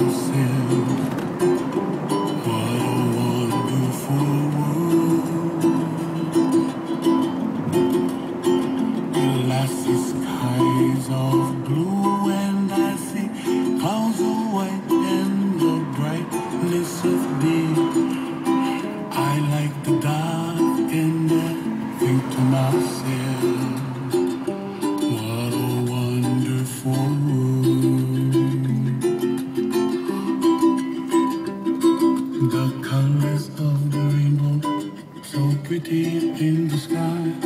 myself. What a wonderful world. Glassy skies of blue, and I see clouds of white and the brightness of day. I like the dark and I think to myself, what a wonderful world. The colors of the rainbow, so pretty in the sky.